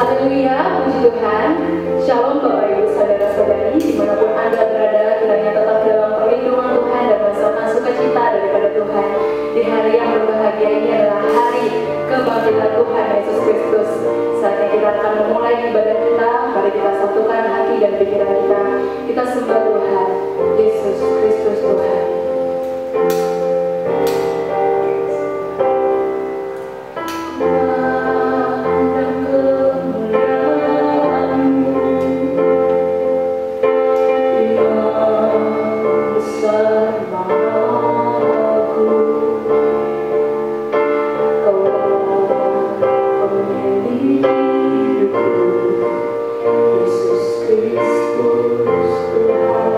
Haleluya, puji Tuhan. Shalom Bapak Ibu Saudara-saudari, dimanapun Anda berada, kiranya tetap dalam perlindungan Tuhan dan merasakan sukacita daripada Tuhan. Di hari yang berbahagia ini adalah hari kebangkitan Tuhan Yesus Kristus. Saatnya kita akan memulai ibadah kita. Mari kita satukan hati dan pikiran kita. Kita sembah Tuhan, Yesus Kristus Tuhan. Yesus Kristus Tuhan.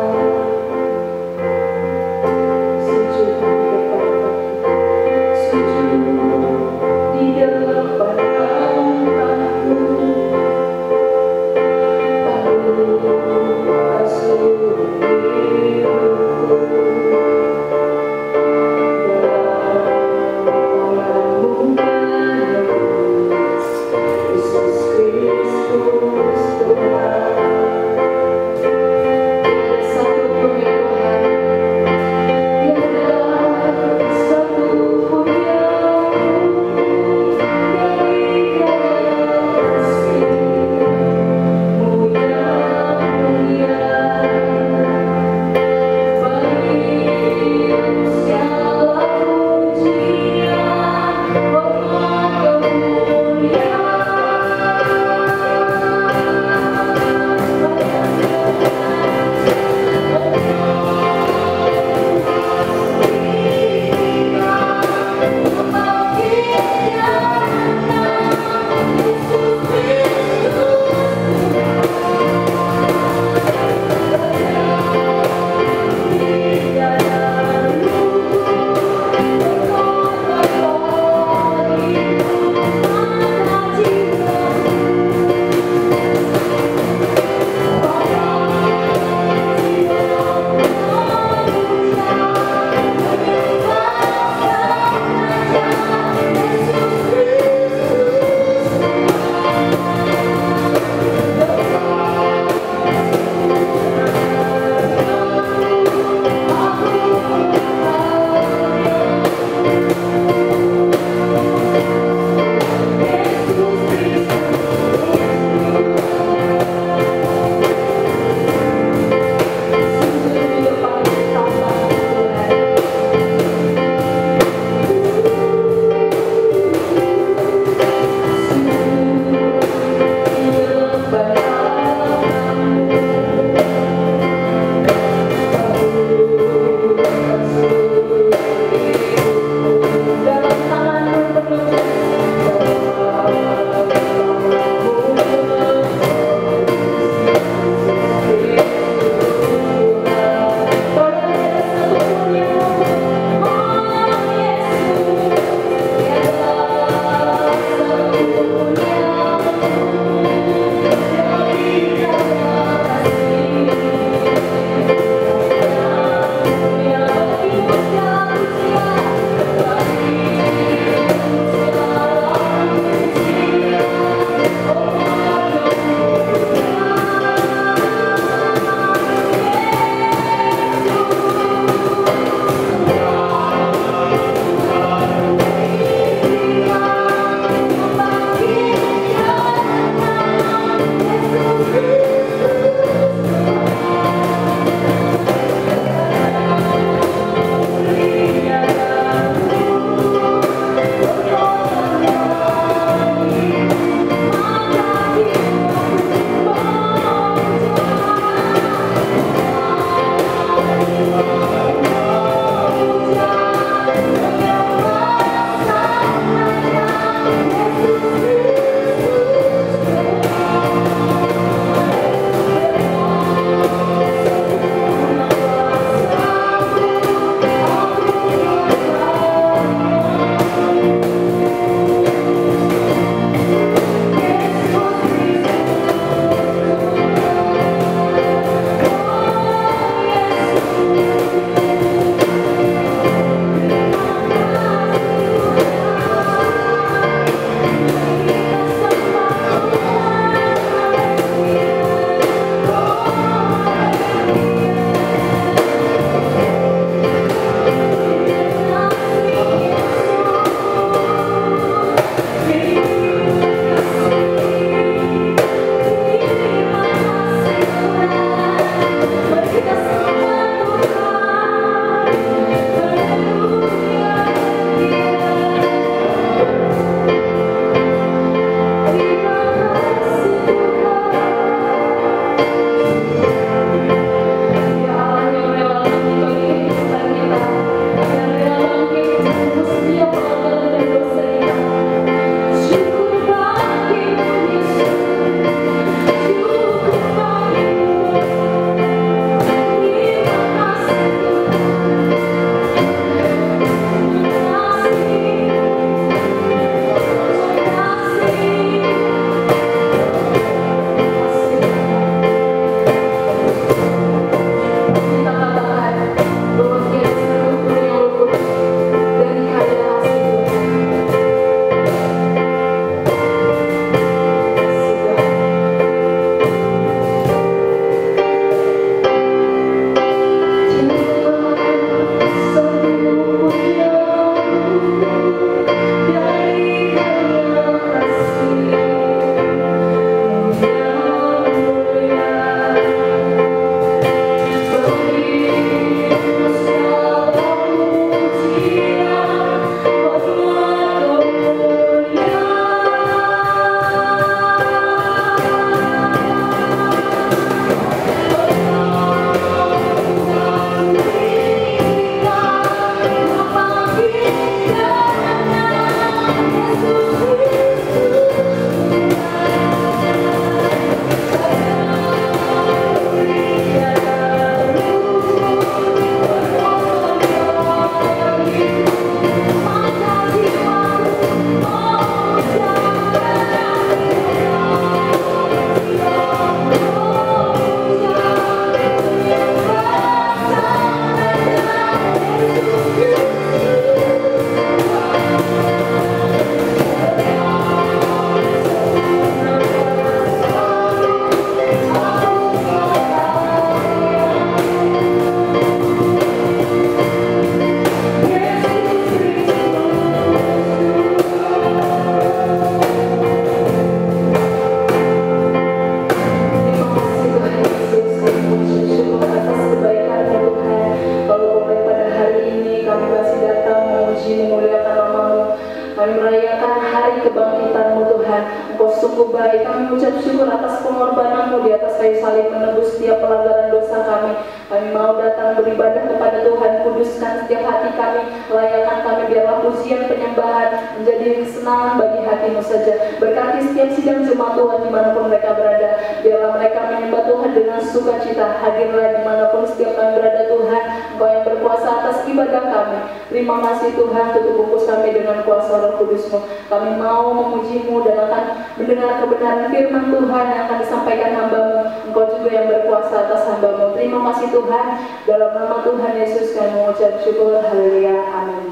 kami ucap syukur atas pengorbanan-Mu di atas kayu salib menebus setiap pelanggaran dosa kami. Kami mau datang beribadah kepada Tuhan, kuduskan setiap hati kami, layakan kami biarlah pujian penyembahan menjadi kesenangan bagi hati-Mu saja. Berkati setiap sidang jemaat Tuhan dimanapun mereka berada, biarlah mereka menyembah Tuhan dengan sukacita. Hadirlah dimanapun setiap kami berada Tuhan, Engkau yang berkuasa atas ibadah kami. Terima kasih Tuhan, tutup bungkus kami dengan kuasa Roh Kudus-Mu. Kami mau memuji-Mu dan akan mendengar kebenaran firman Tuhan yang akan disampaikan hamba-Mu. Engkau juga yang berkuasa atas hamba-Mu. Terima kasih Tuhan, dalam nama Tuhan Yesus kami mengucap syukur. Haleluya, amin.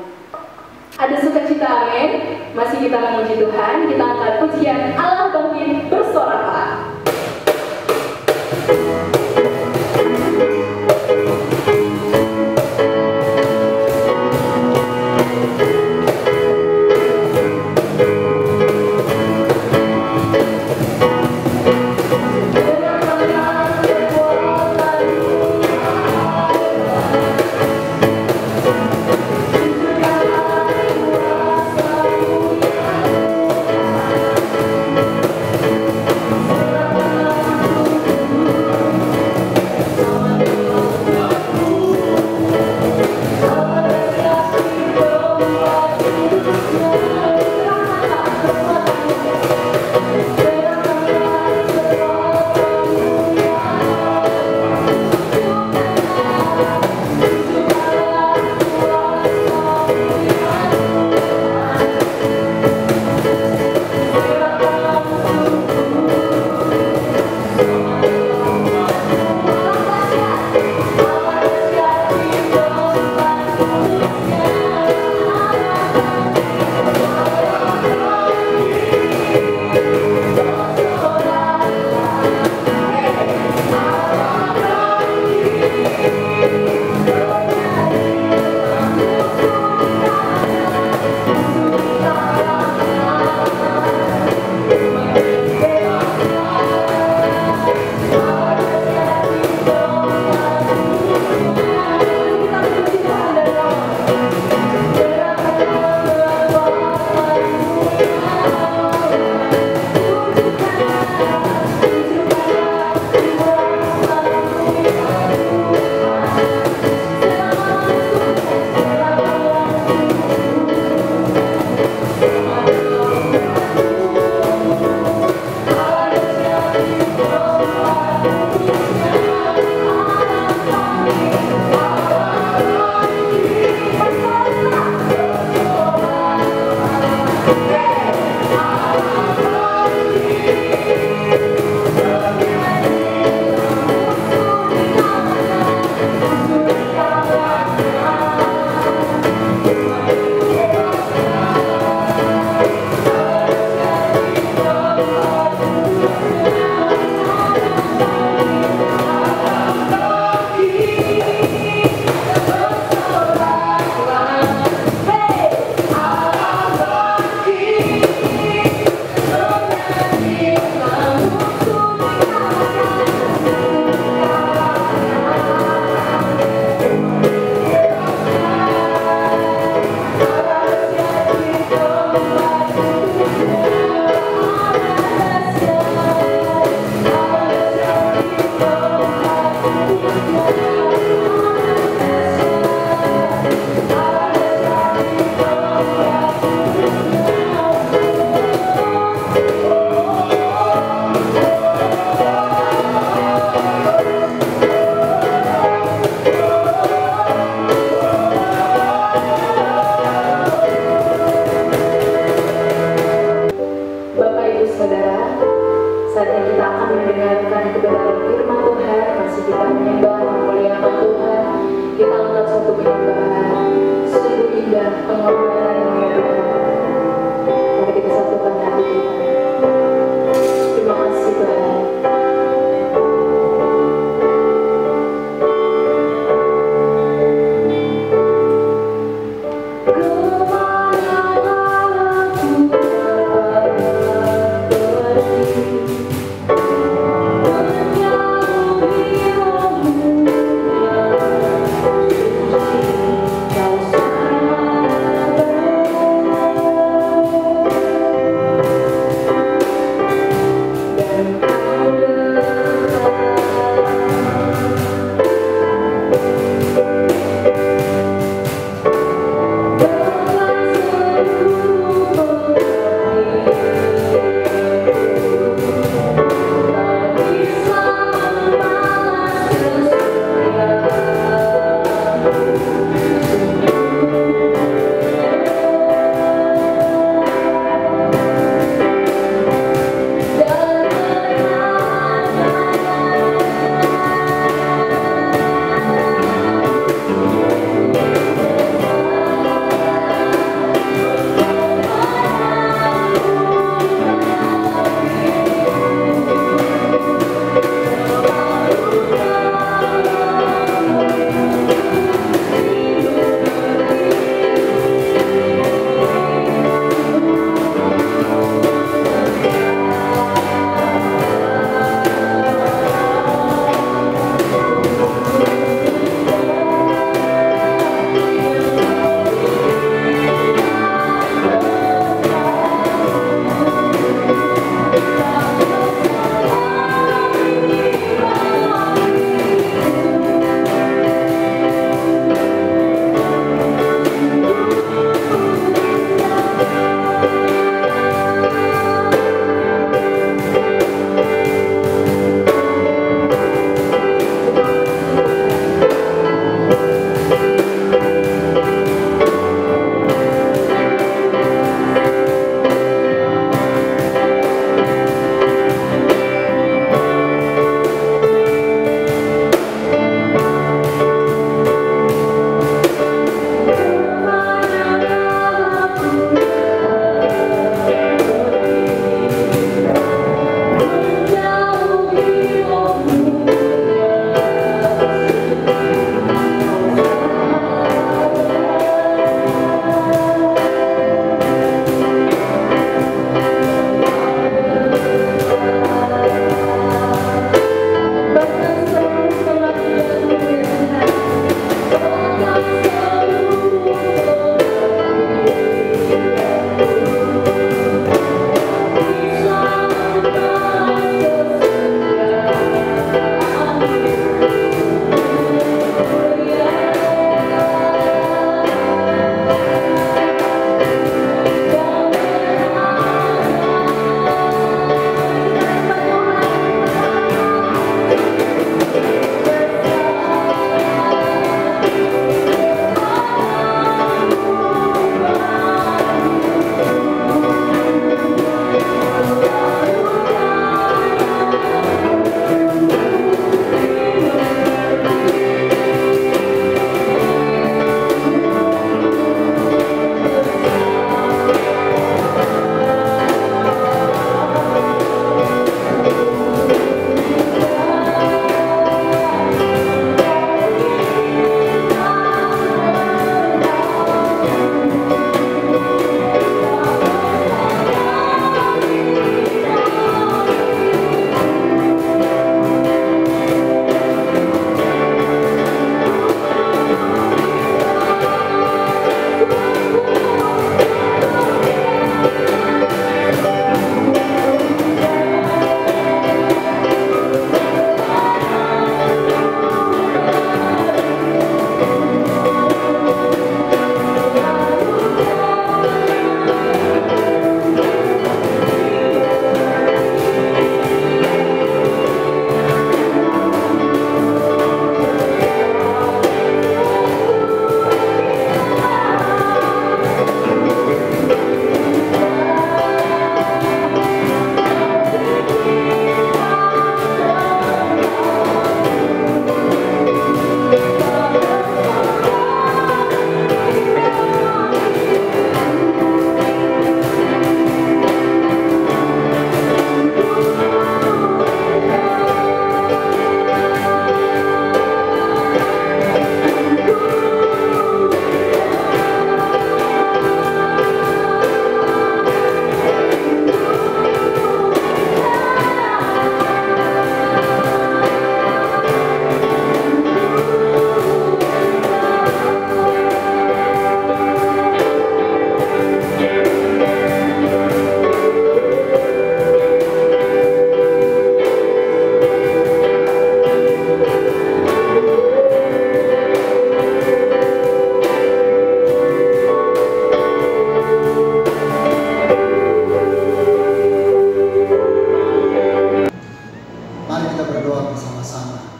Ada sukacita, amin. Masih kita memuji Tuhan, kita angkat pujian Allah bangkit bersorak.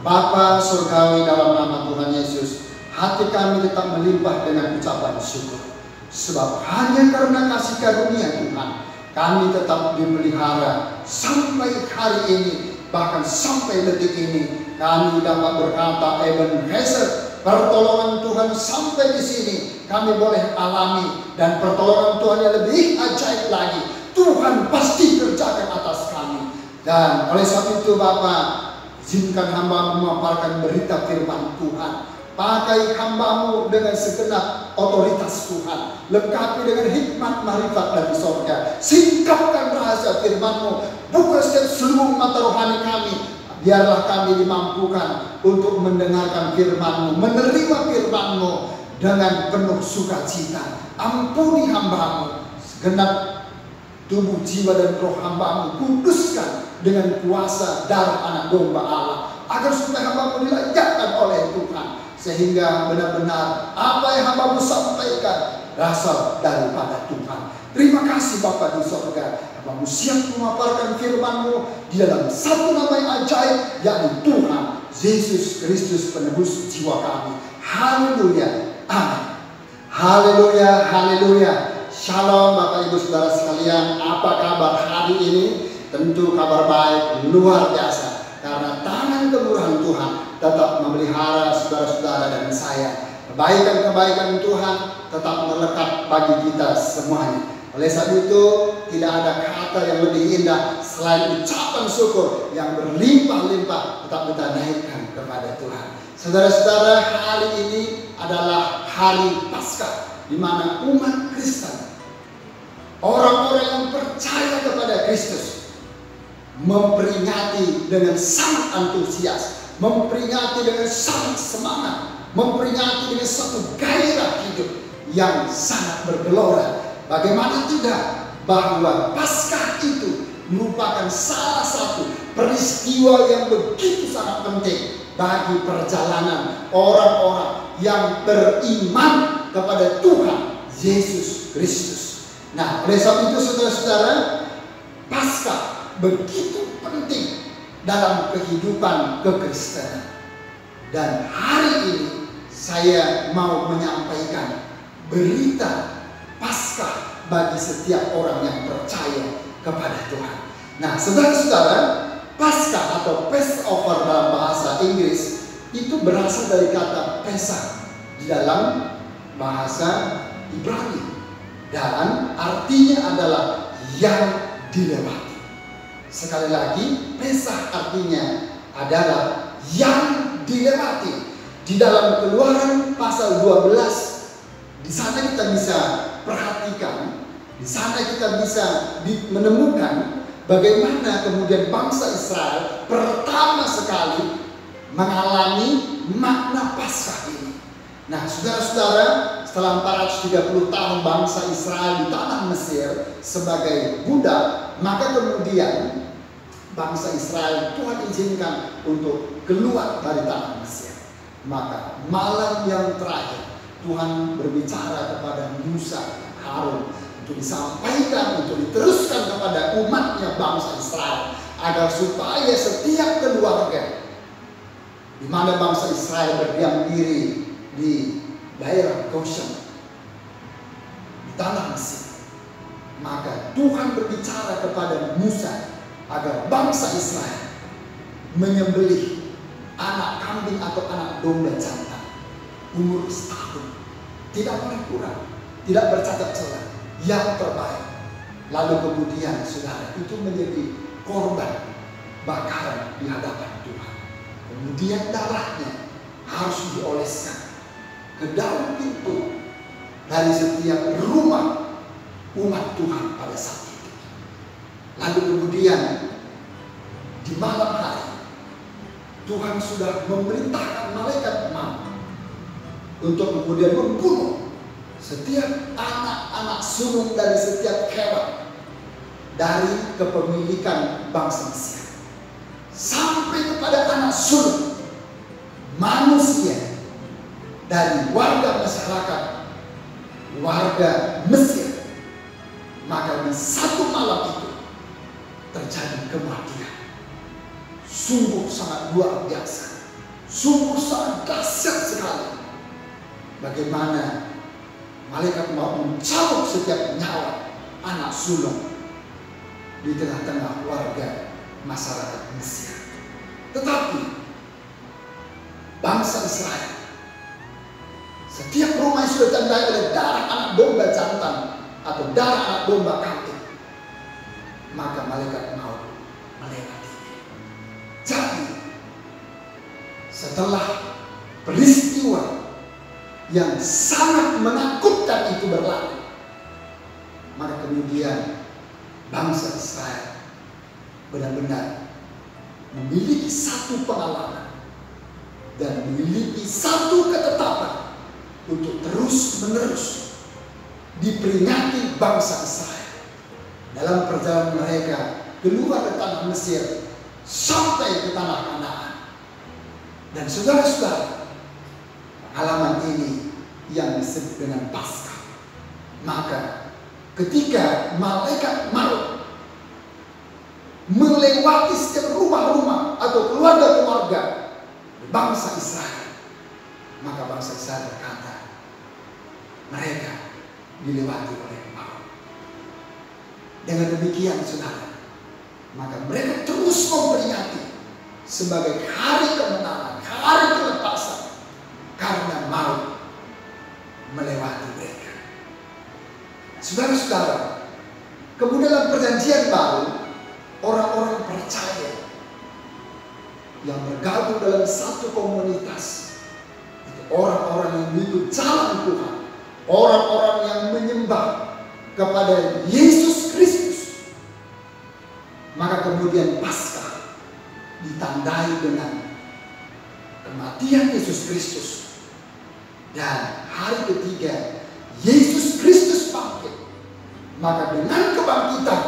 Bapa surgawi, dalam nama Tuhan Yesus, hati kami tetap melimpah dengan ucapan syukur. Sebab hanya karena kasih karunia Tuhan, kami tetap dipelihara sampai hari ini, bahkan sampai detik ini. Kami dapat berkata, Ebenezer, pertolongan Tuhan sampai di sini kami boleh alami, dan pertolongan Tuhan yang lebih ajaib lagi Tuhan pasti kerjakan atas kami. Dan oleh sebab itu Bapa, izinkan hamba memaparkan berita firman Tuhan. Pakai hamba-Mu dengan segenap otoritas Tuhan, lengkapi dengan hikmat marifat dari sorga. Singkapkan rahasia firman-Mu, buka setiap seluruh mata rohani kami. Biarlah kami dimampukan untuk mendengarkan firman-Mu, menerima firman-Mu dengan penuh sukacita. Ampuni hamba-Mu, segenap tubuh, jiwa, dan roh hamba-Mu kuduskan dengan kuasa darah anak domba Allah, agar supaya hamba-Mu dilayakkan oleh Tuhan, sehingga benar-benar apa yang hamba-Mu sampaikan berasal daripada Tuhan. Terima kasih Bapa di sorga, hamba-Mu siap memaparkan firman-Mu di dalam satu nama yang ajaib, yakni Tuhan Yesus Kristus penebus jiwa kami. Haleluya, amin. Haleluya, haleluya. Shalom Bapak Ibu Saudara sekalian, apa kabar hari ini? Tentu kabar baik, luar biasa, karena tangan kemurahan Tuhan tetap memelihara saudara-saudara dan saya. Kebaikan-kebaikan Tuhan tetap melekat bagi kita semuanya. Oleh sebab itu, tidak ada kata yang lebih indah selain ucapan syukur yang berlimpah-limpah tetap kita naikkan kepada Tuhan. Saudara-saudara, hari ini adalah hari Paskah, di mana umat Kristen, orang-orang yang percaya kepada Kristus, memperingati dengan sangat antusias, memperingati dengan sangat semangat, memperingati dengan satu gairah hidup yang sangat bergelora. Bagaimana tidak bahwa Paskah itu merupakan salah satu peristiwa yang begitu sangat penting bagi perjalanan orang-orang yang beriman kepada Tuhan Yesus Kristus. Nah, oleh sebab itu saudara-saudara, Paskah begitu penting dalam kehidupan kekristenan. Dan hari ini saya mau menyampaikan berita Paskah bagi setiap orang yang percaya kepada Tuhan. Nah, saudara-saudara, Paskah atau Passover dalam bahasa Inggris itu berasal dari kata Pesach di dalam bahasa Ibrani, dan artinya adalah yang dilewati. Sekali lagi, Pesach artinya adalah yang dilewati. Di dalam Keluaran pasal 12, di sana kita bisa perhatikan, di sana kita bisa menemukan bagaimana kemudian bangsa Israel pertama sekali mengalami makna Paskah ini. Nah, saudara-saudara, setelah 430 tahun bangsa Israel di tanah Mesir sebagai budak, maka kemudian bangsa Israel Tuhan izinkan untuk keluar dari tanah Mesir. Maka malam yang terakhir Tuhan berbicara kepada Musa, Harun, untuk disampaikan, untuk diteruskan kepada umatnya bangsa Israel, agar supaya setiap keluarga di mana bangsa Israel berdiam diri di daerah Goshen di tanah Mesir, maka Tuhan berbicara kepada Musa agar bangsa Israel menyembelih anak kambing atau anak domba jantan umur setahun, tidak boleh kurang, tidak bercacat celah, yang terbaik. Lalu kemudian saudara, itu menjadi korban bakaran di hadapan Tuhan. Kemudian darahnya harus dioleskan ke dalam pintu dari setiap rumah umat Tuhan pada saat itu. Lalu kemudian di malam hari Tuhan sudah memerintahkan malaikat maut untuk kemudian membunuh setiap anak-anak sulung dari setiap hewan dari kepemilikan bangsa Mesir, sampai kepada anak sulung manusia dari warga masyarakat warga Mesir. Maka di satu malam itu terjadi kematian sungguh sangat luar biasa. sungguh sangat dahsyat sekali. Bagaimana malaikat mau mencabut setiap nyawa anak sulung di tengah-tengah warga masyarakat Mesir. Tetapi bangsa Israel, setiap rumah yang sudah ditandai oleh darah anak domba jantan atau darah anak domba kambing, maka malaikat maut melewati. Jadi setelah peristiwa yang sangat menakutkan itu berlalu, maka kemudian bangsa Israel benar-benar memiliki satu pengalaman dan memiliki satu ketetapan untuk terus-menerus diperingati bangsa Israel dalam perjalanan mereka keluar dari tanah Mesir sampai ke tanah Kanaan. Dan saudara-saudara, pengalaman ini yang disebut dengan Paskah. Maka ketika malaikat maut melewati setiap rumah-rumah atau keluarga-keluarga bangsa Israel, maka bangsa Israel berkata, mereka dilewati oleh maut. Dengan demikian saudara, maka mereka terus memperingati sebagai hari kemenangan, hari kelepasan, karena maut melewati mereka. Saudara-saudara, kemudian dalam perjanjian baru, orang-orang percaya yang bergabung dalam satu komunitas, orang-orang yang mengikut jalan Tuhan, orang-orang yang menyembah kepada Yesus Kristus, maka kemudian Paskah ditandai dengan kematian Yesus Kristus, dan hari ketiga Yesus Kristus bangkit. Maka dengan kebangkitan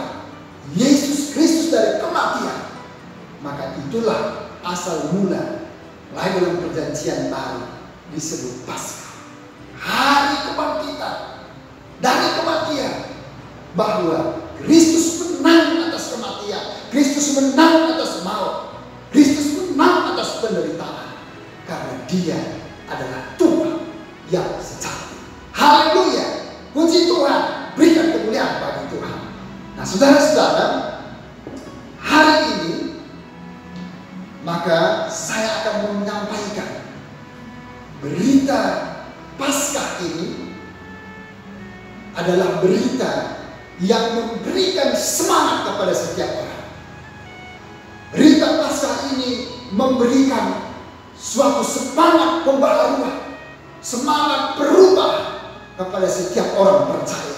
Yesus Kristus dari kematian, maka itulah asal mula mulai dalam perjanjian baru disebut Paskah, hari kebangkitan dari kematian, bahwa Kristus menang atas kematian, Kristus menang atas maut, Kristus menang atas penderitaan, karena Dia adalah Tuhan yang sejati. Haleluya, puji Tuhan, berikan kemuliaan bagi Tuhan. Nah saudara-saudara, hari ini maka saya akan menyampaikan berita Paskah ini adalah berita yang memberikan semangat kepada setiap orang. Berita Paskah ini memberikan suatu semangat pembaharuan, semangat perubahan kepada setiap orang percaya,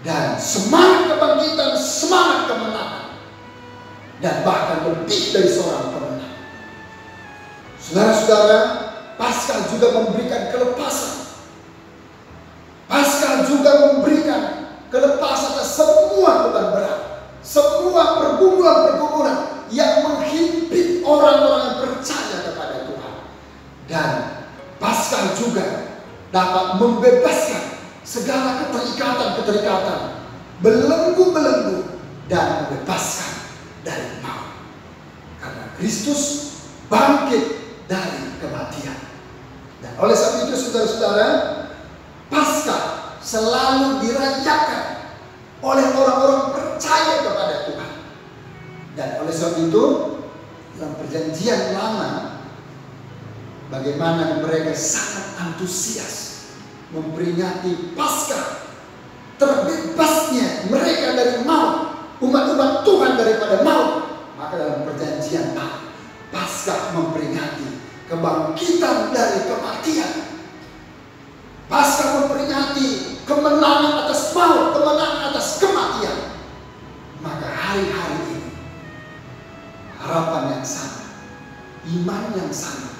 dan semangat kebangkitan, semangat kemenangan, dan bahkan lebih dari seorang pemenang. Saudara-saudara, Paskah juga memberikan kelepasan. Paskah juga memberikan kelepasan atas semua beban berat, semua pergumulan-pergumulan yang menghimpit orang-orang yang percaya kepada Tuhan. Dan Paskah juga dapat membebaskan segala keterikatan-keterikatan, belenggu-belenggu, dan membebaskan dari maut. Karena Kristus bangkit dari kematian. Dan oleh sebab itu saudara-saudara, Paskah selalu dirayakan oleh orang-orang percaya kepada Tuhan. Dan oleh sebab itu dalam perjanjian lama, bagaimana mereka sangat antusias memperingati Paskah, terbebasnya mereka dari maut, umat-umat Tuhan daripada maut. Maka dalam perjanjian baru, Paskah memperingati kebangkitan dari kematian. Paskah memperingati kemenangan atas maut, kemenangan atas kematian. Maka hari-hari ini harapan yang sama, iman yang sama,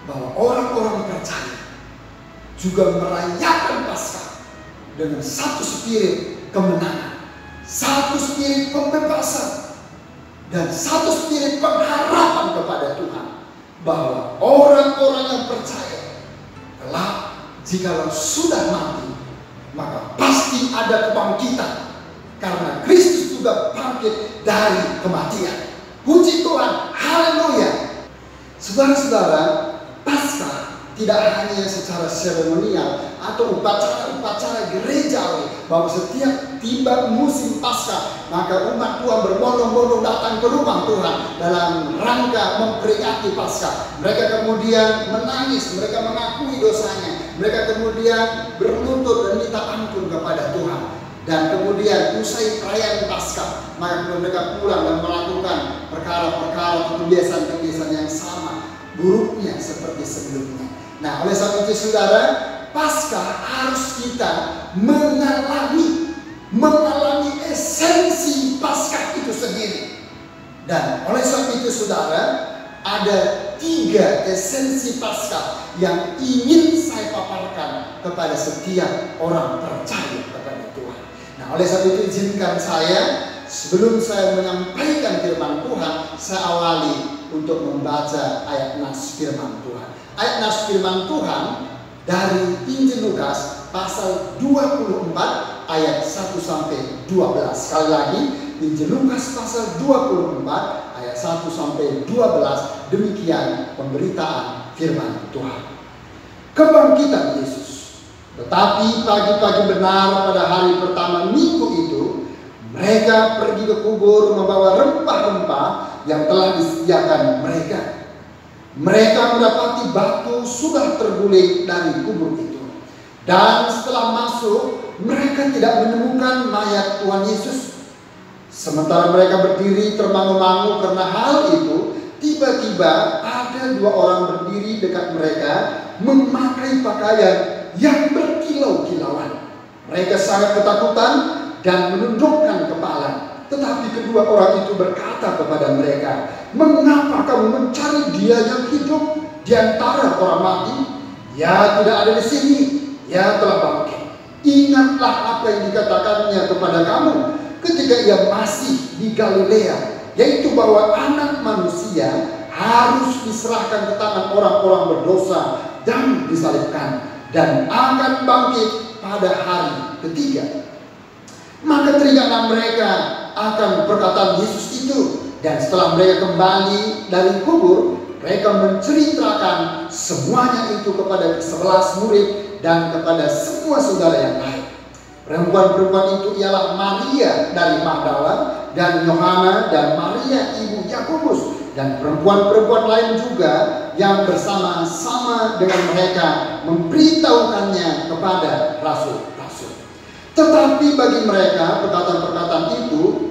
bahwa orang-orang percaya juga merayakan Paskah dengan satu spirit kemenangan, satu spirit pembebasan, dan satu spirit pengharapan kepada Tuhan, bahwa orang-orang yang percaya kelak jikalau sudah mati, maka pasti ada kebangkitan, karena Kristus juga bangkit dari kematian. Puji Tuhan, haleluya. Saudara-saudara, Paskah tidak hanya secara seremonial atau upacara-upacara gerejawi, bahwa setiap tiba musim Paskah maka umat Tuhan berbondong-bondong datang ke rumah Tuhan dalam rangka memperingati Paskah. Mereka kemudian menangis, mereka mengakui dosanya, mereka kemudian berlutut dan minta ampun kepada Tuhan. Dan kemudian usai perayaan Paskah, maka mereka pulang dan melakukan perkara-perkara atau kebiasaan-kebiasaan yang sama buruknya seperti sebelumnya. Nah, oleh sebab itu saudara, Paskah harus kita mengalami esensi Paskah itu sendiri. Dan oleh sebab itu saudara, ada 3 esensi Paskah yang ingin saya paparkan kepada setiap orang percaya kepada Tuhan. Nah, oleh sebab itu izinkan saya, sebelum saya menyampaikan firman Tuhan, saya awali untuk membaca ayat nas firman Tuhan. Ayat nas firman Tuhan dari Injil Lukas pasal 24 ayat 1 sampai 12. Sekali lagi, Injil Lukas pasal 24 ayat 1 sampai 12. Demikian pemberitaan firman Tuhan. Kebangkitan Yesus. Tetapi pagi-pagi benar pada hari pertama minggu itu, mereka pergi ke kubur membawa rempah-rempah yang telah disediakan mereka. Mereka mendapati batu sudah terguling dari kubur itu. Dan setelah masuk, mereka tidak menemukan mayat Tuhan Yesus. Sementara mereka berdiri termangu-mangu karena hal itu, tiba-tiba ada 2 orang berdiri dekat mereka, memakai pakaian yang berkilau-kilauan. Mereka sangat ketakutan dan menundukkan kepala. Tetapi kedua orang itu berkata kepada mereka, "Mengapa kamu mencari Dia yang hidup di antara orang mati? Ia tidak ada di sini, Ia telah bangkit. Ingatlah apa yang dikatakannya kepada kamu ketika Ia masih di Galilea, yaitu bahwa Anak Manusia harus diserahkan ke tangan orang-orang berdosa dan disalibkan, dan akan bangkit pada hari ketiga." Maka teringatlah mereka akan perkataan Yesus itu, dan setelah mereka kembali dari kubur, mereka menceritakan semuanya itu kepada 11 murid dan kepada semua saudara yang lain. Perempuan-perempuan itu ialah Maria dari Magdala dan Yohana dan Maria ibu Yakobus, dan perempuan-perempuan lain juga yang bersama-sama dengan mereka memberitahukannya kepada rasul-rasul. Tetapi bagi mereka perkataan-perkataan itu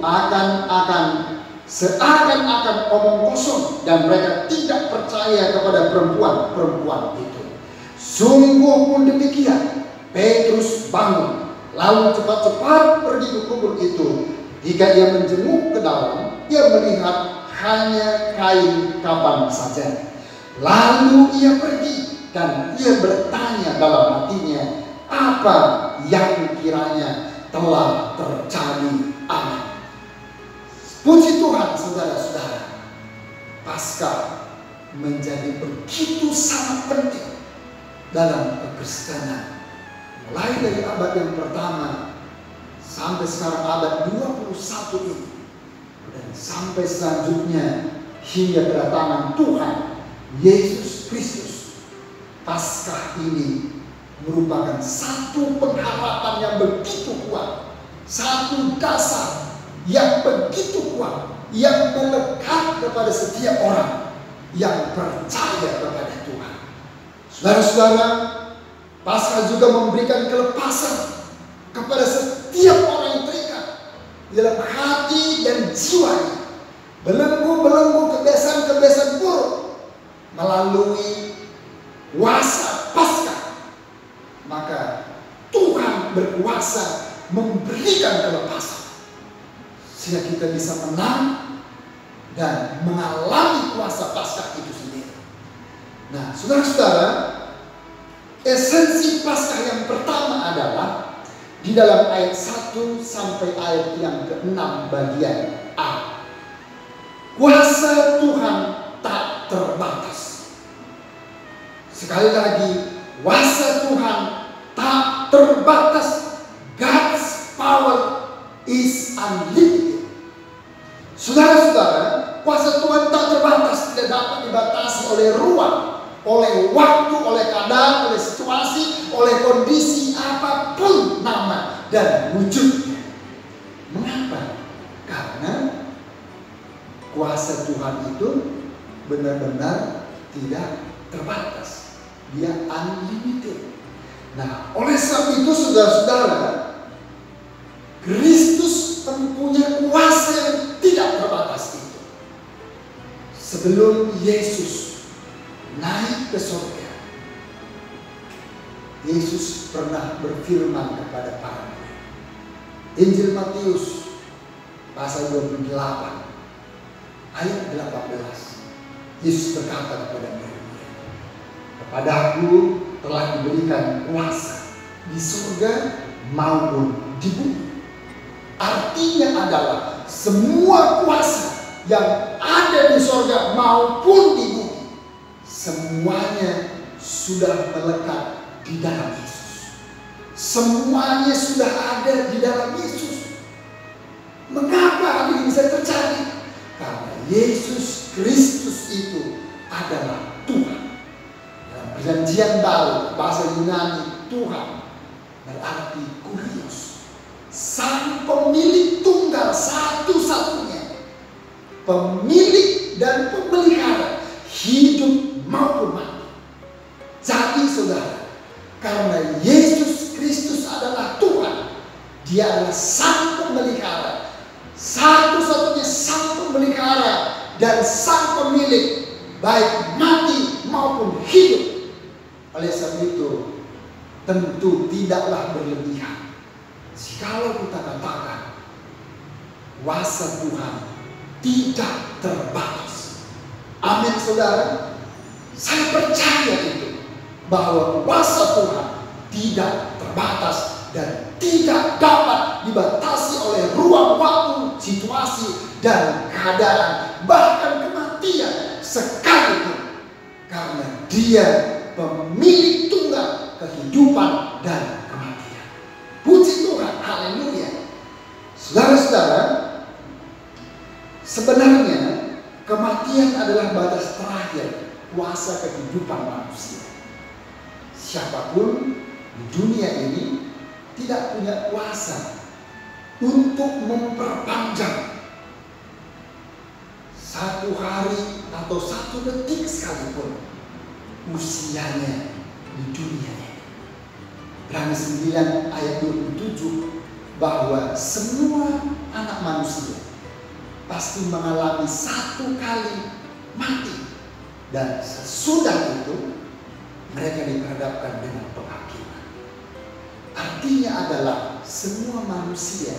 seakan-akan omong kosong, dan mereka tidak percaya kepada perempuan-perempuan itu. Sungguh pun demikian, Petrus bangun, lalu cepat-cepat pergi ke kubur itu. Jika ia menjenguk ke dalam, ia melihat hanya kain kapan saja. Lalu ia pergi dan ia bertanya dalam hatinya, apa yang kiranya telah terjadi. Amin. Puji Tuhan, saudara-saudara. Paskah menjadi begitu sangat penting dalam kekristenan. Mulai dari abad yang pertama sampai sekarang abad 21 ini, dan sampai selanjutnya hingga kedatangan Tuhan Yesus Kristus. Paskah ini merupakan satu pengharapan yang begitu kuat, satu dasar yang begitu kuat, yang melekat kepada setiap orang yang percaya kepada Tuhan. Saudara-saudara, Paskah juga memberikan kelepasan kepada setiap orang yang terikat dalam hati dan jiwanya, belenggu-belenggu kebiasaan-kebiasaan buruk. Melalui kuasa Paskah, maka Tuhan berkuasa memberikan kelepasan sehingga kita bisa menang dan mengalami kuasa Paskah itu sendiri. Nah, saudara-saudara, esensi Paskah yang pertama adalah di dalam ayat 1 sampai ayat yang ke-6 bagian A. Kuasa Tuhan tak terbatas. Sekali lagi, kuasa Tuhan tak terbatas. God's power is unlimited. Saudara-saudara, kuasa Tuhan tak terbatas, tidak dapat dibatasi oleh ruang, oleh waktu, oleh keadaan, oleh situasi, oleh kondisi apapun nama dan wujudnya. Mengapa? Karena kuasa Tuhan itu benar-benar tidak terbatas. Dia unlimited. Nah, oleh sebab itu saudara-saudara, Kristus mempunyai kuasa yang tidak terbatas itu. Sebelum Yesus naik ke surga, Yesus pernah berfirman kepada para murid. Injil Matius pasal 28 ayat 18. Yesus berkata kepada murid-murid, "Kepadaku telah diberikan kuasa di surga maupun di bumi." Artinya adalah semua kuasa yang ada di surga maupun di bumi, semuanya sudah melekat di dalam Yesus. Semuanya sudah ada di dalam Yesus. Mengapa hal ini bisa terjadi? Karena Yesus Kristus itu adalah Tuhan. Dalam Perjanjian Baru, bahasa Yunani, Tuhan berarti Kurios, Sang Pemilik Tunggal satu-satunya, pemilik dan pemelihara hidup maupun mati. Jadi saudara, karena Yesus Kristus adalah Tuhan, Dia adalah Sang Pemelihara, satu-satunya Sang Pemelihara dan Sang Pemilik, baik mati maupun hidup. Oleh sebab itu, tentu tidaklah berlebihan jikalau kita katakan kuasa Tuhan tidak terbatas. Amin saudara. Saya percaya itu, bahwa kuasa Tuhan tidak terbatas dan tidak dapat dibatasi oleh ruang waktu, situasi, dan keadaan, bahkan kematian sekalipun. Karena Dia pemilik tunggal kehidupan dan kematian. Puji Tuhan, haleluya. Saudara-saudara, sebenarnya kematian adalah batas terakhir kuasa kehidupan manusia. Siapapun di dunia ini tidak punya kuasa untuk memperpanjang satu hari atau satu detik sekalipun usianya di dunia ini. Ibrani 9 ayat 27 bahwa semua anak manusia pasti mengalami satu kali mati, dan sesudah itu mereka diperhadapkan dengan penghakiman. Artinya adalah semua manusia,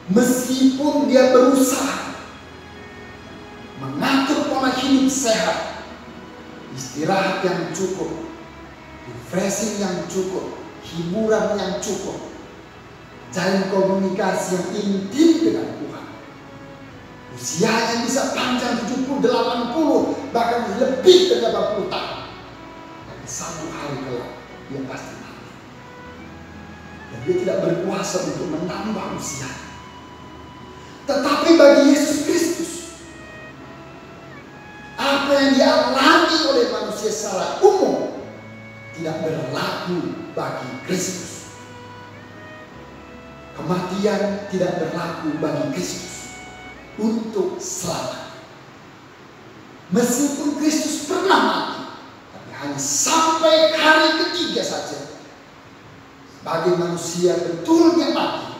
meskipun dia berusaha mengatur pola hidup sehat, istirahat yang cukup, refreshing yang cukup, hiburan yang cukup, jalin komunikasi yang intim dengan Tuhan, usianya bisa panjang 70, 80, bahkan lebih dari 80 tahun. Tapi satu hari kelak dia pasti mati. Dan dia tidak berkuasa untuk menambah usia. Tetapi bagi Yesus Kristus, apa yang dialami oleh manusia secara umum tidak berlaku bagi Kristus. Kematian tidak berlaku bagi Kristus untuk selamat. Meskipun Kristus pernah mati, tapi hanya sampai hari ketiga saja. Sebagai manusia betul dia mati.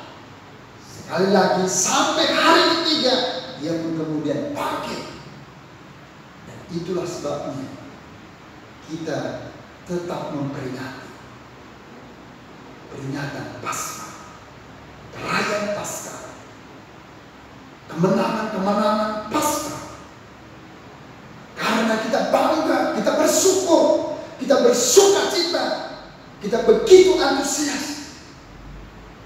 Sekali lagi sampai hari ketiga dia pun kemudian bangkit. Dan itulah sebabnya kita tetap memperingati peringatan Paskah, perayaan Paskah, kemenangan-kemenangan Paskah. Karena kita bangga, kita bersyukur, kita bersukacita, kita begitu antusias.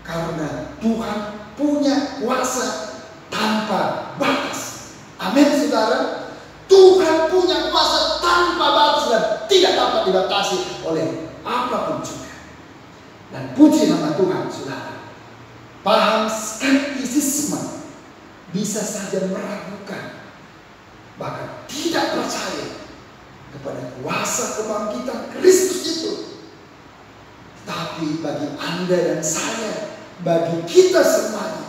Karena Tuhan punya kuasa tanpa batas. Amin saudara. Tuhan punya kuasa tanpa batas dan tidak dapat dibatasi oleh apapun juga. Dan puji nama Tuhan saudara. Paham skeptisisme bisa saja meragukan, bahkan tidak percaya kepada kuasa kebangkitan Kristus itu. Tapi bagi Anda dan saya, bagi kita semuanya,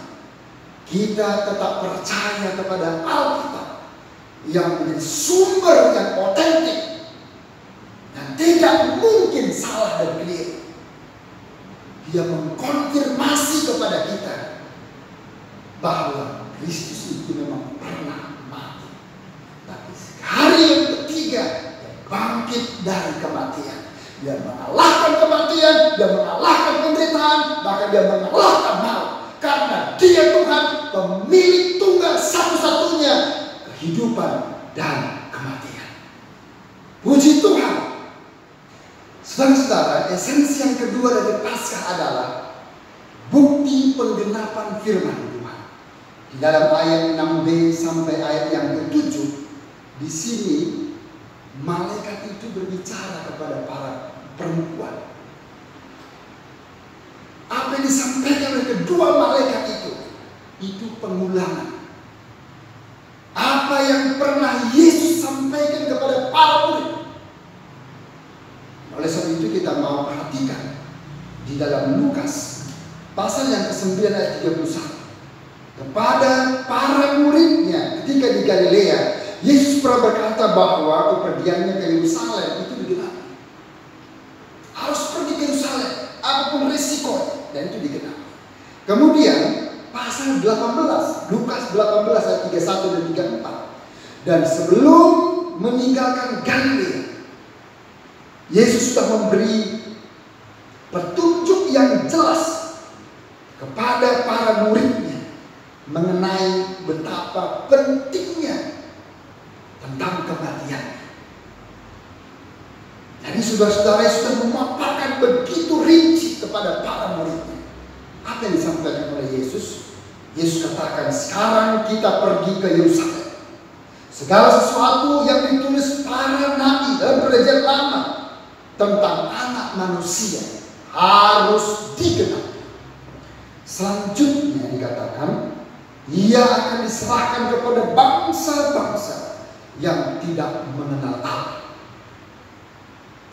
kita tetap percaya kepada Alkitab yang menjadi sumber yang otentik dan tidak mungkin salah dan keliru. Dia mengkonfirmasi kepada kita bahwa Kristus itu memang pernah mati, tapi hari yang ketiga dia bangkit dari kematian. Dia mengalahkan kematian, dia mengalahkan penderitaan, bahkan dia mengalahkan maut. Karena dia Tuhan, pemilik tunggal satu-satunya kehidupan dan kematian. Puji Tuhan. Saudara-saudara, esensi yang kedua dari Paskah adalah bukti penggenapan firman Tuhan. Di dalam ayat 6b sampai ayat yang ke-7, di sini malaikat itu berbicara kepada para perempuan. Apa yang disampaikan oleh kedua malaikat itu pengulangan. Apa yang pernah Yesus sampaikan kepada para murid. Oleh sebab itu kita mau perhatikan di dalam Lukas pasal yang ke-9 ayat 31. Kepada para muridnya ketika di Galilea, Yesus pernah berkata bahwa kepergiannya ke Yerusalem itu digenapi. Harus pergi ke Yerusalem, apapun risiko, dan itu digenapi. Kemudian pasal 18, Lukas 18 ayat 31 dan 34. Dan sebelum meninggalkan Galilea, Yesus sudah memberi petunjuk yang jelas kepada para muridnya mengenai betapa pentingnya tentang kematian. Jadi saudara-saudara sudah memaparkan begitu rinci kepada para muridnya. Apa yang disampaikan oleh Yesus? Yesus katakan, sekarang kita pergi ke Yerusalem. Segala sesuatu yang ditulis para nabi dalam perjanjian lama tentang anak manusia harus digenapi. Selanjutnya dikatakan, ia akan diserahkan kepada bangsa-bangsa yang tidak mengenal Allah.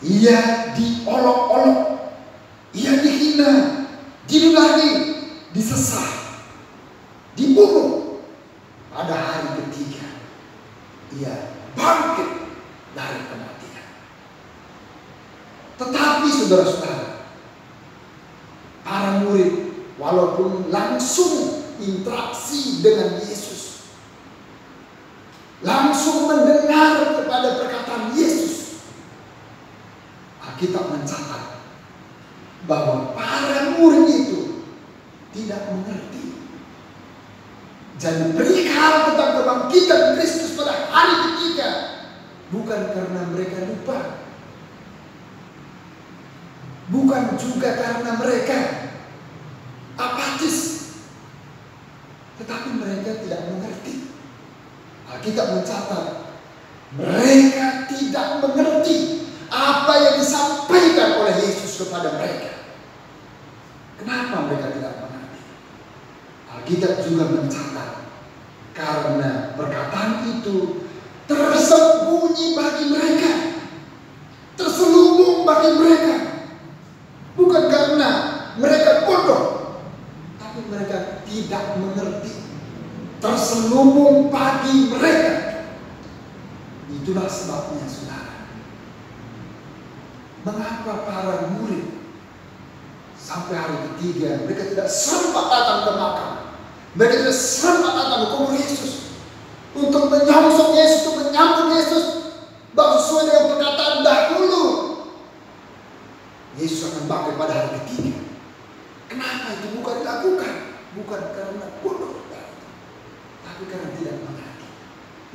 Ia diolok-olok, ia dihina, diludahi, disesat, dibunuh. Pada hari ketiga, ia bangkit dari kematian. Tetapi saudara-saudara, para murid walaupun langsung interaksi dengan Yesus, langsung mendengar kepada perkataan Yesus, Alkitab mencatat bahwa para murid itu tidak mengerti. Dan perihal tentang kebangkitan Kristus pada hari ketiga bukan karena mereka lupa, bukan juga karena mereka apatis, tetapi mereka tidak mengerti. Alkitab mencatat mereka tidak mengerti apa yang disampaikan oleh Yesus kepada mereka. Kenapa mereka tidak mengerti? Alkitab juga mencatat karena perkataan itu tersembunyi bagi mereka, terselubung bagi mereka. Bukan karena mereka bodoh, tapi mereka tidak mengerti. Terselubung bagi mereka. Itulah sebabnya saudara, mengapa para murid sampai hari ketiga mereka tidak sempat datang ke makam, mereka tidak sempat datang ke kubur Yesus untuk menyongsong Yesus, untuk menyambut Yesus, bahwa sesuai dengan perkataan dahulu Yesus akan bangkit pada hari ketiga. Kenapa itu bukan dilakukan? Bukan karena bodoh, tapi karena tidak mengerti.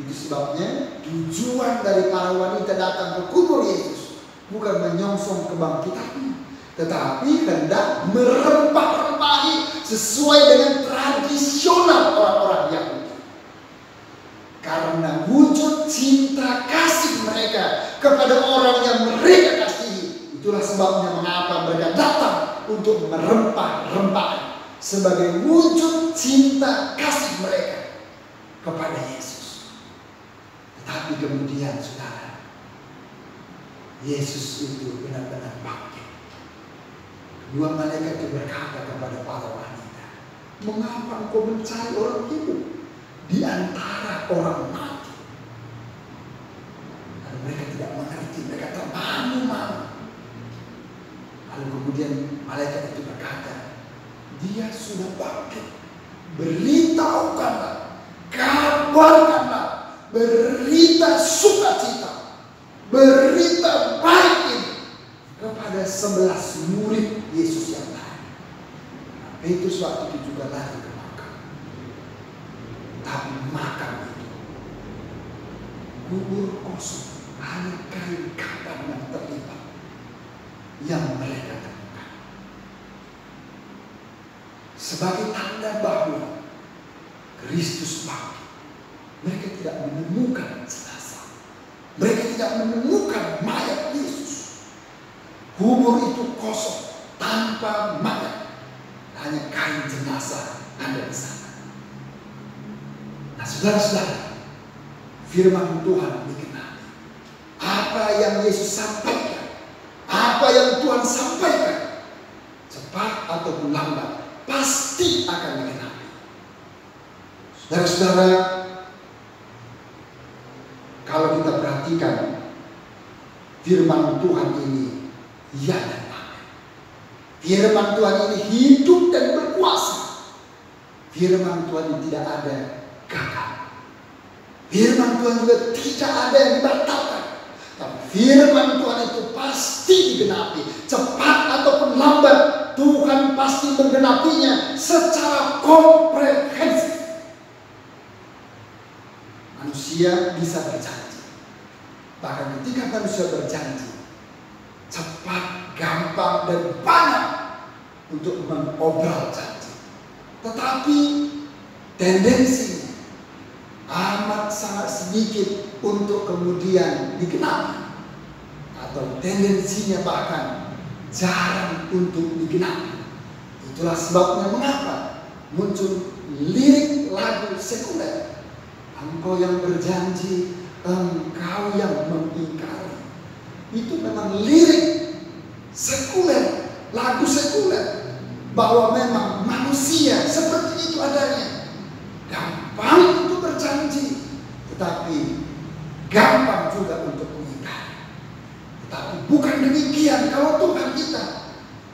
Itu sebabnya tujuan dari para wanita datang ke kubur Yesus bukan menyongsong kebangkitannya, tetapi hendak merempah-rempahi sesuai dengan tradisional orang-orang Yahudi. Karena wujud cinta kasih mereka kepada orang yang mereka kasihi, itulah sebabnya mengapa mereka datang untuk merempah-rempah sebagai wujud cinta kasih mereka kepada Yesus. Tetapi kemudian saudara, Yesus itu benar-benar bangkit. Kedua malaikat itu berkata kepada para wanita, mengapa engkau mencari orang hidup di antara orang mati? Lalu mereka tidak mengerti, mereka termangu-mangu. Lalu kemudian malaikat itu berkata, dia sudah bangkit. Beritahukanlah, kabarkanlah, berita sukacita, berita baik ini kepada 11 murid Yesus yang lain. Petrus waktu itu juga lari ke makam. Tapi makam itu kubur kosong, hanya kain kafan yang terlipat yang mereka temukan. Sebagai tanda bahwa Kristus bangkit, mereka tidak menemukan jenazah. Mereka tidak menemukan mayat Yesus. Kubur itu kosong, tanpa mayat. Hanya kain jenazah ada di sana. Nah, saudara-saudara, firman Tuhan digenapi. Apa yang Yesus sampaikan, apa yang Tuhan sampaikan, cepat ataupun lambat, pasti akan digenapi. Saudara-saudara, kalau kita perhatikan firman Tuhan ini, ya dan amin. Firman Tuhan ini hidup dan berkuasa. Firman Tuhan ini tidak ada gagal. Firman Tuhan juga tidak ada yang dibatalkan. Tapi firman Tuhan itu pasti digenapi. Cepat ataupun lambat, Tuhan pasti menggenapinya secara komprehensif. Manusia bisa berjanji. Bahkan ketika manusia berjanji, cepat, gampang, dan banyak untuk mengobrol janji. Tetapi tendensinya amat sangat sedikit untuk kemudian digenapi. Atau tendensinya bahkan jarang untuk digenapi. Itulah sebabnya mengapa muncul lirik lagu sekuler. Engkau yang berjanji, engkau yang mengingkari. Itu memang lirik sekuler, lagu sekuler. Bahwa memang manusia seperti itu adanya. Gampang untuk berjanji, tetapi gampang juga untuk mengingkari. Tetapi bukan demikian kalau Tuhan kita.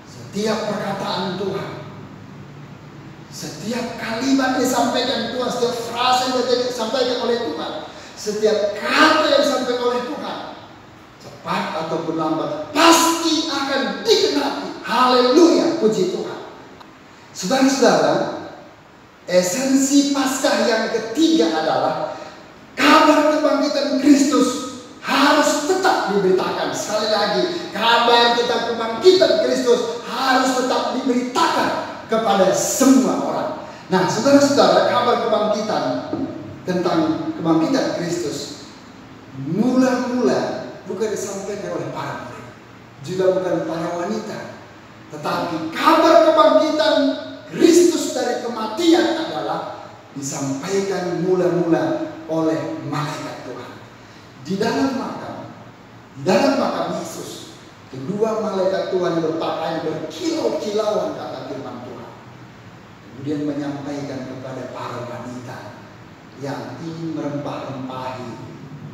Setiap perkataan Tuhan, setiap kalimat yang disampaikan Tuhan, setiap frase yang disampaikan oleh Tuhan, setiap kata yang disampaikan oleh Tuhan, cepat ataupun lambat, pasti akan digenapi. Haleluya, puji Tuhan. Saudara-saudara, esensi Paskah yang ketiga adalah kabar kebangkitan Kristus harus tetap diberitakan. Sekali lagi, kabar tentang kebangkitan Kristus harus tetap diberitakan kepada semua orang. Nah, saudara-saudara, kabar kebangkitan tentang kebangkitan Kristus mula-mula bukan disampaikan oleh para murid, juga bukan para wanita, tetapi kabar kebangkitan Kristus dari kematian adalah disampaikan mula-mula oleh malaikat Tuhan. Di dalam makam Yesus, kedua malaikat Tuhan yang berpakaian berkilau-kilauan, kata firman Tuhan, kemudian menyampaikan kepada para wanita yang ingin merempah-rempahi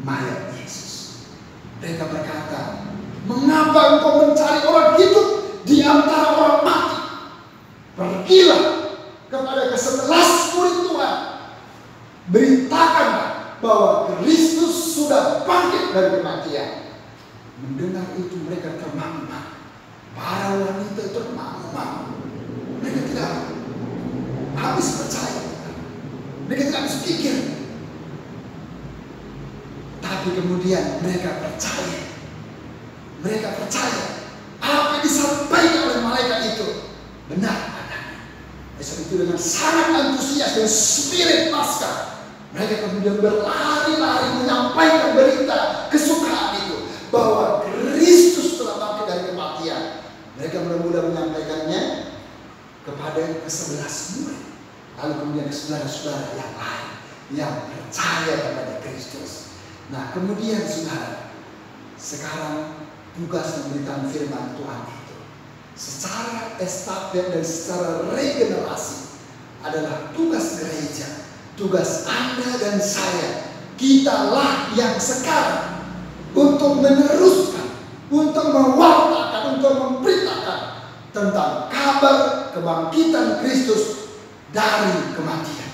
mayat Yesus. Mereka berkata, mengapa engkau mencari orang hidup di antara orang mati? Pergilah kepada ke-11 murid Tuhan, beritakanlah bahwa Kristus sudah bangkit dari kematian. Mendengar itu mereka termangu-mangu. Para wanita termangu-mangu. Mereka tidak habis percaya. Mereka tidak habis pikir. Tapi kemudian mereka percaya. Mereka percaya apa yang disampaikan oleh malaikat itu benar. Sebab itu dengan sangat antusias dan spirit Paskah, mereka kemudian berlari-lari menyampaikan berita kesukaan itu bahwa Kristus telah bangkit dari kematian. Mereka mula-mula menyampaikannya kepada ke-11 murid, lalu kemudian ke saudara-saudara yang lain yang percaya kepada Kristus. Nah, kemudian saudara, sekarang tugas memberikan firman Tuhan itu secara estafet dan secara regenerasi adalah tugas gereja, tugas Anda dan saya. Kitalah yang sekarang untuk meneruskan, untuk mewartakan, untuk memberitakan tentang kabar kebangkitan Kristus dari kematian.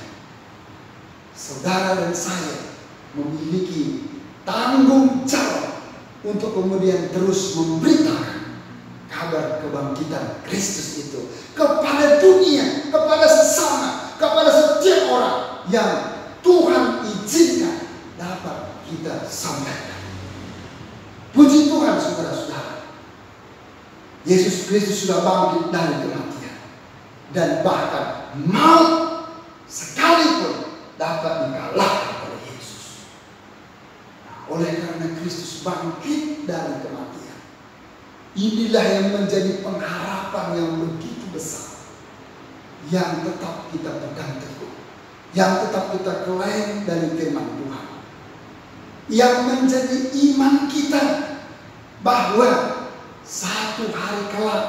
Saudara dan saya memiliki tanggung jawab untuk kemudian terus memberitakan kabar kebangkitan Kristus itu kepada dunia, kepada sesama, kepada setiap orang yang Tuhan izinkan dapat kita sampaikan. Puji Tuhan saudara-saudara, Yesus Kristus sudah bangkit dari kematian, dan bahkan maut sekalipun dapat dikalahkan oleh Yesus. Oleh karena Kristus bangkit dari kematian, inilah yang menjadi pengharapan yang begitu besar, yang tetap kita pegang teguh, yang tetap kita klaim dari firman Tuhan, yang menjadi iman kita bahwa satu hari kelak,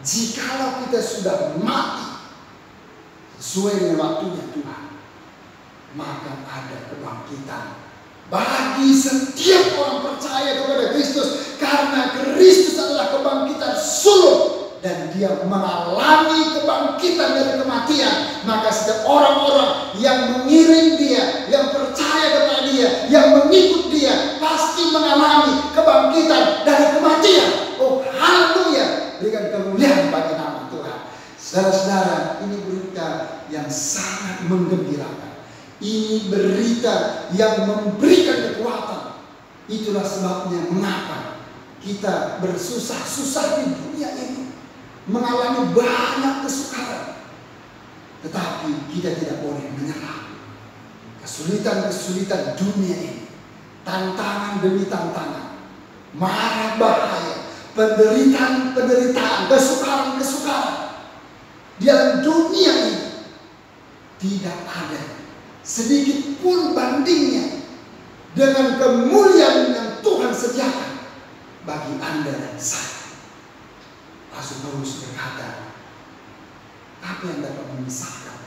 jikalau kita sudah mati sesuai dengan waktunya Tuhan, maka ada kebangkitan bagi setiap orang percaya kepada Kristus, karena Kristus adalah kebangkitan sulung dan dia mengalami kebangkitan dari kematian. Maka setiap orang-orang yang mengiring dia, yang percaya kepada dia, yang mengikut dia, pasti mengalami kebangkitan dari kematian. Oh haleluya, berikan kemuliaan bagi nama Tuhan. Saudara-saudara, ini berita yang sangat menggembirakan. Ini berita yang memberikan kekuatan. Itulah sebabnya mengapa kita bersusah-susah di dunia ini, mengalami banyak kesukaran, tetapi kita tidak boleh menyerah. Kesulitan-kesulitan dunia ini, tantangan demi tantangan, mara bahaya, penderitaan-penderitaan, kesukaran-kesukaran di dalam dunia ini tidak ada sedikit pun bandingnya dengan kemuliaan yang Tuhan sediakan bagi Anda dan saya. Rasul Paulus berkata, apa yang dapat memisahkan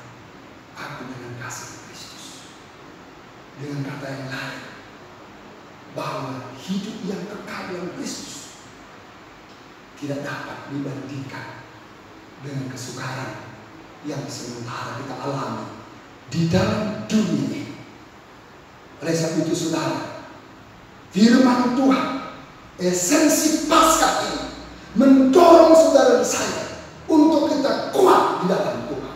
aku dengan kasih Kristus? Dengan kata yang lain, bahwa hidup yang kekal dalam Kristus tidak dapat dibandingkan dengan kesukaran yang sementara kita alami di dalam dunia ini. Oleh sebab itu saudara, firman Tuhan, esensi Paskah ini mendorong saudara dan saya untuk kita kuat di dalam Tuhan,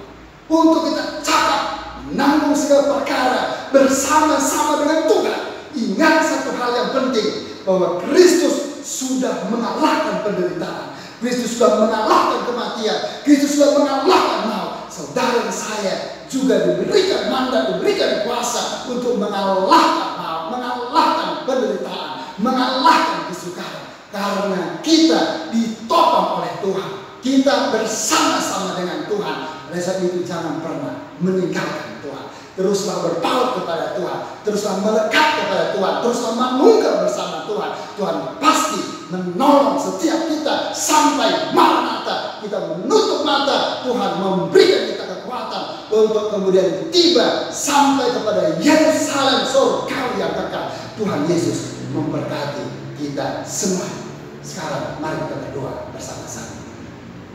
untuk kita cakap menanggung segala perkara bersama-sama dengan Tuhan. Ingat satu hal yang penting, bahwa Kristus sudah mengalahkan penderitaan, Kristus sudah mengalahkan kematian, Kristus sudah mengalahkan maut. Saudara dan saya juga diberikan mandat, diberikan kuasa untuk mengalahkan maut, mengalahkan penderitaan, mengalahkan kesukaran. Karena kita ditopang oleh Tuhan, kita bersama-sama dengan Tuhan. Oleh sebab itu jangan pernah meninggalkan Tuhan. Teruslah berpaut kepada Tuhan, teruslah melekat kepada Tuhan, teruslah menunggal bersama Tuhan. Tuhan pasti menolong setiap kita sampai Maranatha. Kita menutup mata, Tuhan memberikan kita kekuatan untuk kemudian tiba sampai kepada Yerusalem surgawi yang kekal. Tuhan Yesus memberkati kita semua. Sekarang mari kita berdoa bersama-sama.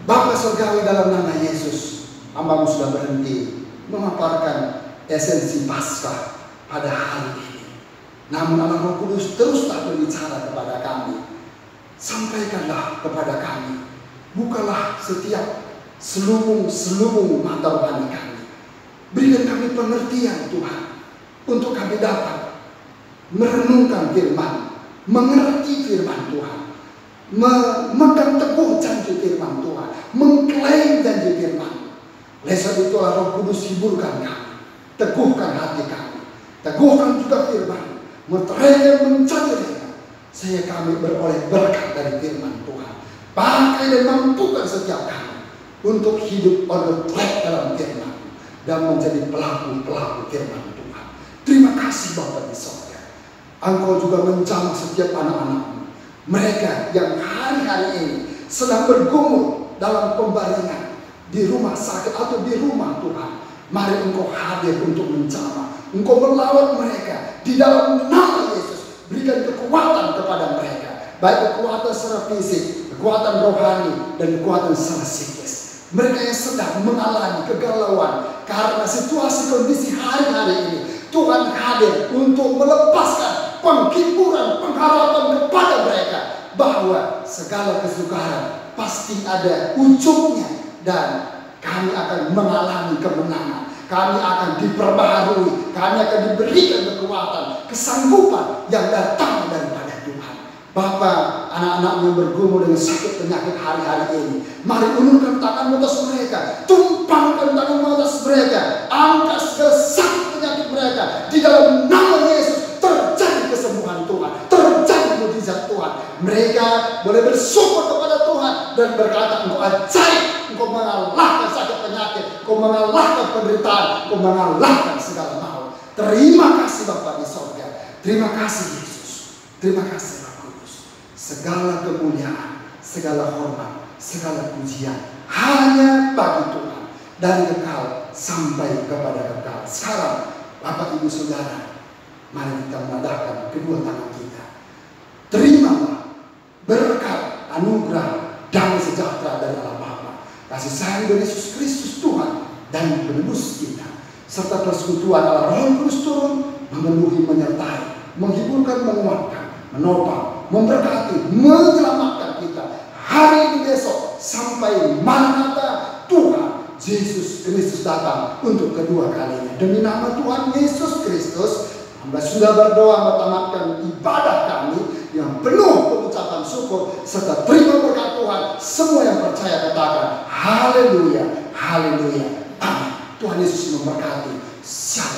Bapa surgawi, dalam nama Yesus, hamba-Mu sudah berhenti memaparkan esensi Paskah pada hari ini. Namun Anak Roh Kudus teruslah berbicara kepada kami. Sampaikanlah kepada kami. Bukalah setiap selubung-selubung mata rohani kami. Berikan kami pengertian Tuhan, untuk kami dapat merenungkan firman, mengerti firman Tuhan, memegang teguh janji firman Tuhan, mengklaim janji firman. Oleh sebab itulah Roh Kudus hiburkan kami, teguhkan hati kami, teguhkan juga firman, meteraikan menjadi rema, sehingga kami beroleh berkat dari firman Tuhan. Pakai dan mampukan setiap kami untuk hidup on the track dalam firman dan menjadi pelaku-pelaku firman Tuhan. Terima kasih Bapa di sorga. Engkau juga menjamah setiap anak-anak-Mu Mereka yang hari-hari ini sedang bergumul dalam pembaringan di rumah sakit atau di rumah Tuhan, mari Engkau hadir untuk menjamah. Engkau melawat mereka di dalam nama Yesus. Berikan kekuatan kepada mereka, baik kekuatan secara fisik, kekuatan rohani, dan kekuatan secara psikis. Mereka yang sedang mengalami kegalauan karena situasi kondisi hari-hari ini, Tuhan hadir untuk melepaskan penghiburan, pengharapan kepada mereka bahwa segala kesukaran pasti ada ujungnya. Dan kami akan mengalami kemenangan. Kami akan diperbaharui. Kami akan diberikan kekuatan, kesanggupan yang datang daripada Tuhan. Bapa, anak-anak yang bergumul dengan sakit penyakit hari-hari ini, mari ulurkan tanganmu atas mereka. Tumpangkan tanganmu atas mereka. Angkat segala sakit penyakit mereka. Di dalam nama Yesus terjadi kesembuhan Tuhan. Terjadi mujizat Tuhan. Mereka boleh bersyukur kepada Tuhan dan berkata, Engkau ajaib. Engkau mengalahkan sakit penyakit, Engkau mengalahkan penderitaan, Engkau mengalahkan segala maut. Terima kasih Bapa di sorga. Terima kasih Yesus. Terima kasih Roh Kudus. Segala kemuliaan, segala hormat, segala pujian hanya bagi Tuhan, dari kekal sampai kepada kekal. Sekarang Bapak Ibu Saudara, mari kita menadahkan kedua tangan kita. Terimalah berkat, anugerah, damai sejahtera dari Allah Bapa, kasih sayang dari Yesus Kristus Tuhan dan penebus kita, serta persekutuan Allah Roh Kudus turun memenuhi, menyertai, menghiburkan, menguatkan, menopang, memberkati, menyelamatkan kita hari ini, besok, sampai Maranatha Tuhan Yesus Kristus datang untuk kedua kalinya. Demi nama Tuhan Yesus Kristus, hamba sudah berdoa mentamatkan ibadah kami yang penuh pengucapan syukur serta terima berkat Tuhan. Semua yang percaya katakan haleluya, haleluya, amin. Tuhan Yesus memberkati. Shalom.